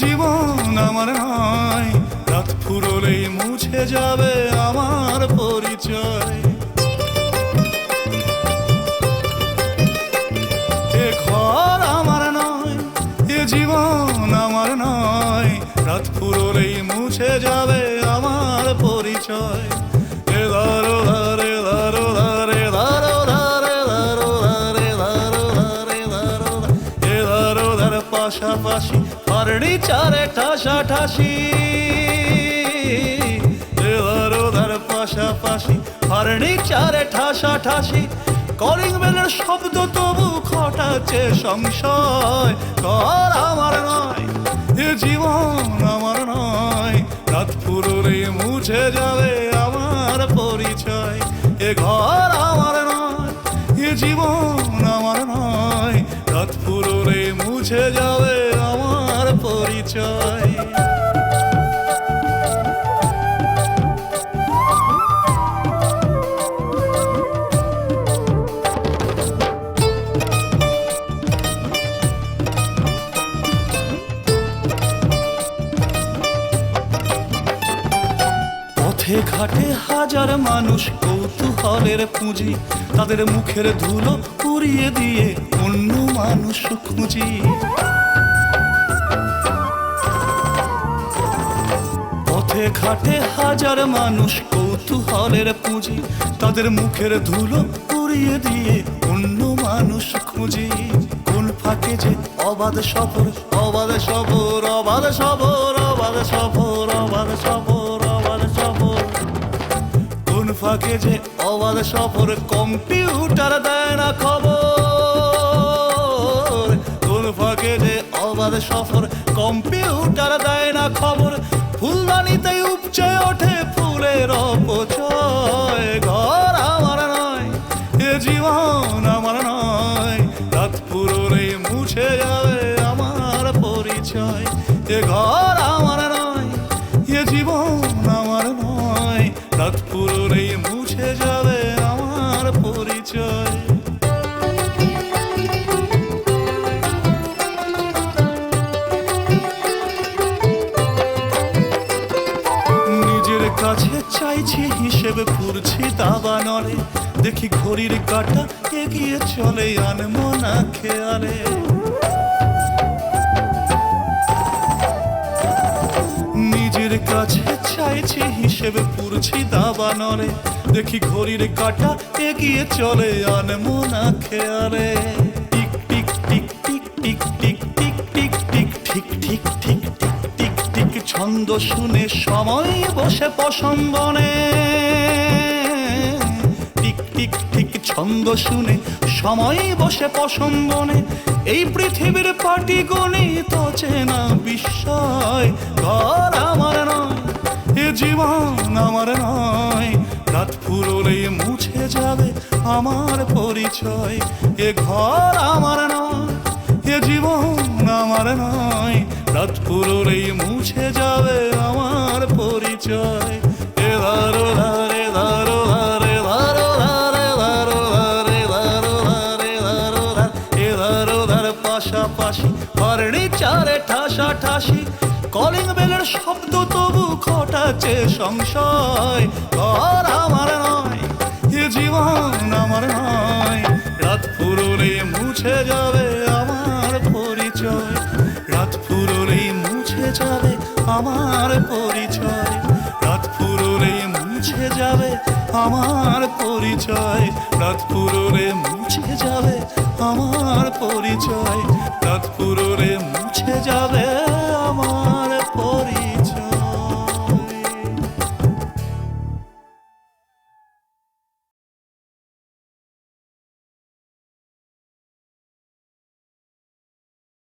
জীবন আমার নয়, রাত ফুরলেই মুছে যাবে আমার পরিচয়। এ ঘর আমার নয়, এ জীবন আমার নয়, রাত ফুরলেই মুছে যাবে আমার পরিচয়। এ দারো ধারে দারো ধারে দারো ধারে দারো ধারে দারো ধারে দারো এ দারো ধার পাশাপাশি ফার্নিচারে ঠাসাঠাসি। এ দারো ধার পাশাপাশি ফার্নিচারে ঠাসাঠাসি। কলিং বেলের শব্দ তবু ঘটাচ্ছে সংশয়। ঘর আমার নয়, এ জীবন আমার নয়, রাত ফুরলেই মুছে যাবে আমার পরিচয়। এ ঘর আমার নয়, এ জীবন আমার নয়, রাত ফুরলেই মুছে যাবে আমার পরিচয়। পথে ঘাটে হাজার মানুষ কৌতূহলের পুঁজি, তাদের মুখের ধুলো উড়িয়ে দিয়ে অন্য মানুষ খুঁজি। পথে ঘাটে হাজার মানুষ কৌতূহলের পুঁজি, তাদের মুখের ধুলো উড়িয়ে দিয়ে অন্য মানুষ খুঁজি। কোন ফাঁকে যে অবাধ সফর, অবাধ সফর, অবাধ সফর, অবাধ সফর, অবাধ সফর, অবাধ সফর। কোন ফাঁকে যে অবাধ সফর, কম্পিউটার দেয় না খবর। কোন ফাঁকে যে অবাধ সফর, কম্পিউটার দেয় না খবর। ফুলদানিতে উপচে ওঠে ফুলের অপচয়। ঘর আমার নয়, এ জীবন আমার নয়, রাত ফুরলেই মুছে যাবে আমার পরিচয়। এ ঘর আমার নয়, এ জীবন আমার নয়, রাত ফুরলেই মুছে যাবে আমার পরিচয়। নিজের কাছে চাইছি হিসেবে পুরছি দাবা নলে, দেখি ঘড়ির কাঁটা এগিয়ে চলে আনমনা খেয়ালে। নিজের কাছে চাইছি হিসেবে পুরছি দাবা নলে, দেখি ঘড়ির কাঁটা এগিয়ে চলে আনমনা খেয়ালে। Tick tick tick tick tick tick tick tick tick ঠিক ঠিক ঠিক টিক টিক টিক ছন্দ শুনে সময় বসে পশম্বনে। টিক টিক ঠিক ছন্দ শুনে সময় বসে পশম্বনে। এই পৃথিবীর পাটি গণিত চেনা বিস্ময়। ঘর আমার নয়, এ জীবন আমার নয়, রাত ফুরলেই মুছে যাবে আমার পরিচয়। এ ঘর আমার নয়, এ জীবন আমার নয়, রাত ফুরলেই মুছে যাবে আমার পরিচয়। এ দারো ধারে দারো ধারে দারো ধারে দারো ধারে দারো ধারে দারো ধার এ দারো ধার পাশাপাশি ফার্নিচারে ঠাসাঠাসি। কলিং বেলের শব্দ তবু ঘটাচ্ছে সংশয়। ঘর আমার নয়, এ জীবন আমার নয়, রাত ফুরলেই মুছে যাবে আমার পরিচয়। রাত ফুরলেই মুছে যাবে আমার পরিচয়। রাত ফুরলেই মুছে যাবে আমার পরিচয়। রাত ফুরলে মুছে যাবে আমার পরিচয়। রাত ফুরলে মুছে যাবে